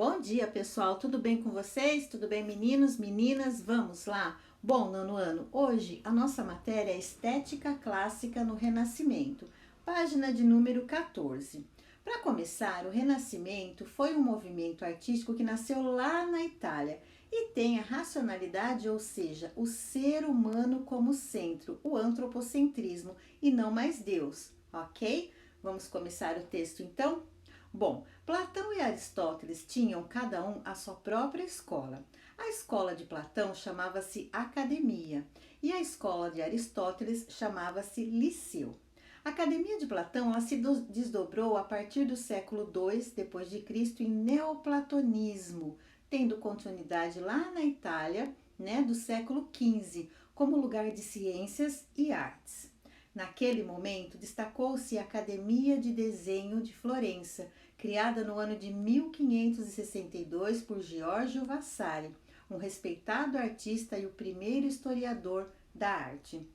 Bom dia, pessoal. Tudo bem com vocês? Tudo bem, meninos, meninas? Vamos lá? Bom, nono ano, hoje a nossa matéria é Estética Clássica no Renascimento, página de número 14. Para começar, o Renascimento foi um movimento artístico que nasceu lá na Itália e tem a racionalidade, ou seja, o ser humano como centro, o antropocentrismo e não mais Deus, ok? Vamos começar o texto então? Bom, Platão e Aristóteles tinham cada um a sua própria escola. A escola de Platão chamava-se Academia e a escola de Aristóteles chamava-se Liceu. A Academia de Platão ela se desdobrou a partir do século II depois de Cristo em neoplatonismo, tendo continuidade lá na Itália, do século XV, como lugar de ciências e artes. Naquele momento, destacou-se a Academia de Desenho de Florença, criada no ano de 1562 por Giorgio Vasari, um respeitado artista e o primeiro historiador da arte.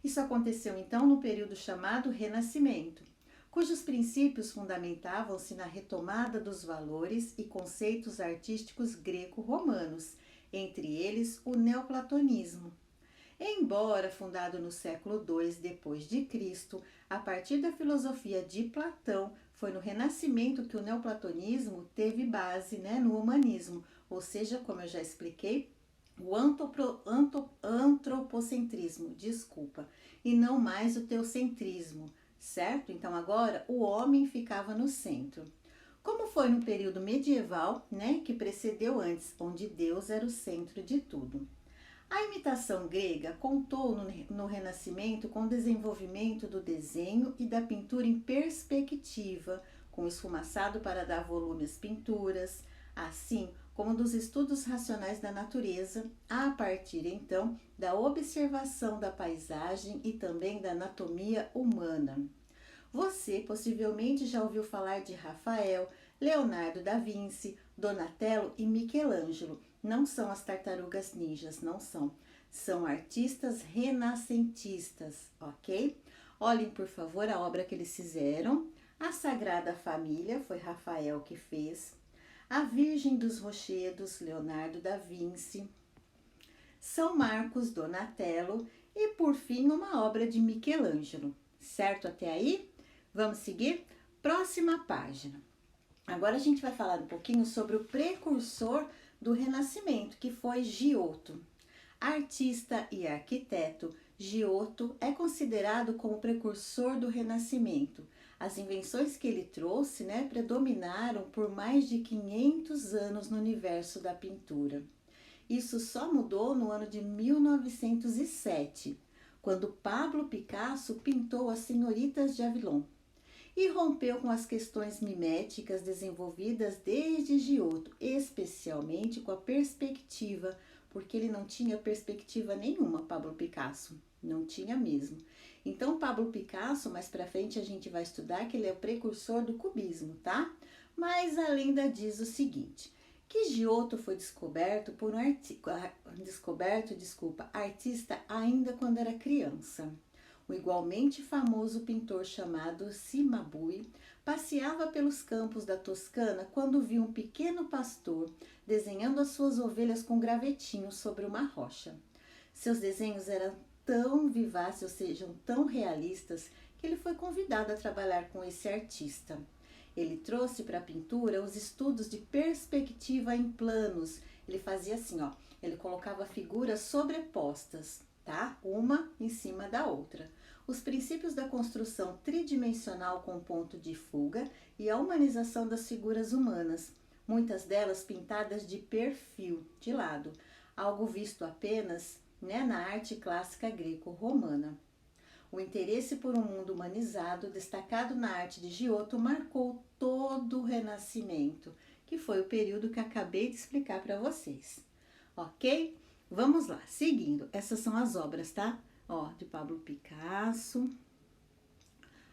Isso aconteceu então no período chamado Renascimento, cujos princípios fundamentavam-se na retomada dos valores e conceitos artísticos greco-romanos, entre eles o neoplatonismo. Embora fundado no século II depois de Cristo, a partir da filosofia de Platão, foi no Renascimento que o neoplatonismo teve base no humanismo, ou seja, como eu já expliquei, o antropocentrismo, e não mais o teocentrismo, certo? Então agora o homem ficava no centro. Como foi no período medieval, que precedeu antes, onde Deus era o centro de tudo. A imitação grega contou no Renascimento com o desenvolvimento do desenho e da pintura em perspectiva, com esfumaçado para dar volume às pinturas, assim como dos estudos racionais da natureza, a partir então da observação da paisagem e também da anatomia humana. Você possivelmente já ouviu falar de Rafael, Leonardo da Vinci, Donatello e Michelangelo. Não são as tartarugas ninjas, não são. São artistas renascentistas, ok? Olhem, por favor, a obra que eles fizeram. A Sagrada Família, foi Rafael que fez. A Virgem dos Rochedos, Leonardo da Vinci. São Marcos, Donatello. E, por fim, uma obra de Michelangelo. Certo até aí? Vamos seguir? Próxima página. Agora a gente vai falar um pouquinho sobre o precursor do Renascimento, que foi Giotto. Artista e arquiteto, Giotto é considerado como precursor do Renascimento. As invenções que ele trouxe predominaram por mais de 500 anos no universo da pintura. Isso só mudou no ano de 1907, quando Pablo Picasso pintou as Senhoritas de Avilon e rompeu com as questões miméticas desenvolvidas desde Giotto, especialmente com a perspectiva, porque ele não tinha perspectiva nenhuma, Pablo Picasso, não tinha mesmo. Então, Pablo Picasso, mais pra frente a gente vai estudar que ele é o precursor do cubismo, tá? Mas a lenda diz o seguinte, que Giotto foi descoberto por um artista ainda quando era criança. O igualmente famoso pintor chamado Cimabue passeava pelos campos da Toscana quando viu um pequeno pastor desenhando as suas ovelhas com gravetinhos sobre uma rocha. Seus desenhos eram tão vivaces, ou seja, tão realistas, que ele foi convidado a trabalhar com esse artista. Ele trouxe para a pintura os estudos de perspectiva em planos. Ele fazia assim, ele colocava figuras sobrepostas, tá? Uma em cima da outra. Os princípios da construção tridimensional com ponto de fuga e a humanização das figuras humanas, muitas delas pintadas de perfil, de lado, algo visto apenas na arte clássica greco-romana. O interesse por um mundo humanizado, destacado na arte de Giotto, marcou todo o Renascimento, que foi o período que acabei de explicar para vocês. Ok? Vamos lá, seguindo. Essas são as obras, tá? De Pablo Picasso.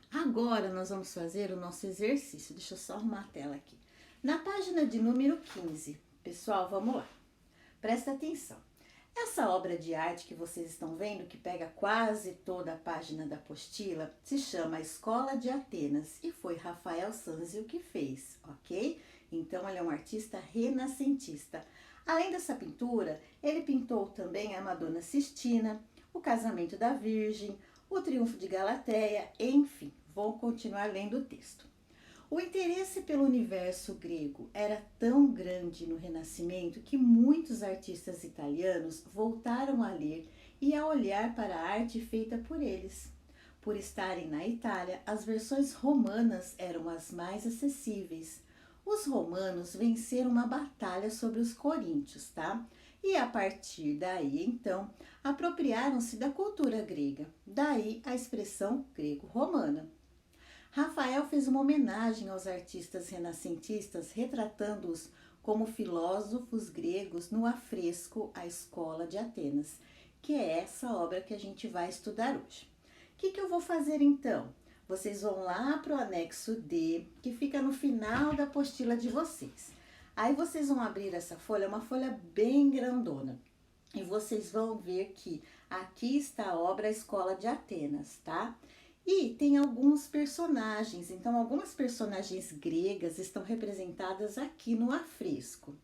Agora nós vamos fazer o nosso exercício. Deixa eu só arrumar a tela aqui. Na página de número 15, pessoal, vamos lá. Presta atenção. Essa obra de arte que vocês estão vendo, que pega quase toda a página da apostila, se chama A Escola de Atenas e foi Rafael Sanzio que fez, ok? Então ele é um artista renascentista. Além dessa pintura, ele pintou também a Madonna Sistina, o Casamento da Virgem, o Triunfo de Galateia, enfim, vou continuar lendo o texto. O interesse pelo universo grego era tão grande no Renascimento que muitos artistas italianos voltaram a ler e a olhar para a arte feita por eles. Por estarem na Itália, as versões romanas eram as mais acessíveis. Os romanos venceram uma batalha sobre os coríntios, tá? E a partir daí, então, apropriaram-se da cultura grega. Daí a expressão grego-romana. Rafael fez uma homenagem aos artistas renascentistas, retratando-os como filósofos gregos no afresco A Escola de Atenas, que é essa obra que a gente vai estudar hoje. O que eu vou fazer então? Vocês vão lá para o anexo D, que fica no final da apostila de vocês. Aí vocês vão abrir essa folha, uma folha bem grandona. E vocês vão ver que aqui está a obra A Escola de Atenas, tá? E tem alguns personagens, então algumas personagens gregas estão representadas aqui no afresco.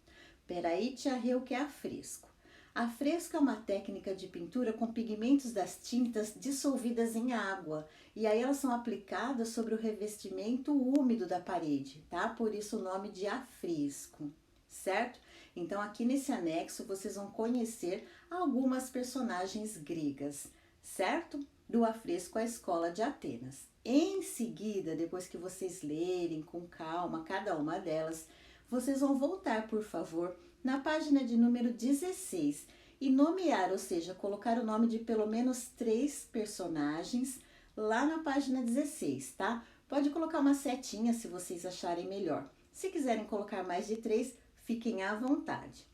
Peraí, tia Rê, o que é afresco? Afresco é uma técnica de pintura com pigmentos das tintas dissolvidas em água. E aí elas são aplicadas sobre o revestimento úmido da parede, tá? Por isso o nome de afresco, certo? Então aqui nesse anexo vocês vão conhecer algumas personagens gregas, certo? Do afresco A Escola de Atenas. Em seguida, depois que vocês lerem com calma cada uma delas, vocês vão voltar, por favor, na página de número 16 e nomear, ou seja, colocar o nome de pelo menos 3 personagens lá na página 16, tá? Pode colocar uma setinha se vocês acharem melhor. Se quiserem colocar mais de 3, fiquem à vontade.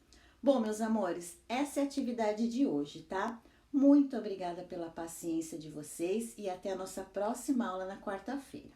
Bom, meus amores, essa é a atividade de hoje, tá? Muito obrigada pela paciência de vocês e até a nossa próxima aula na quarta-feira.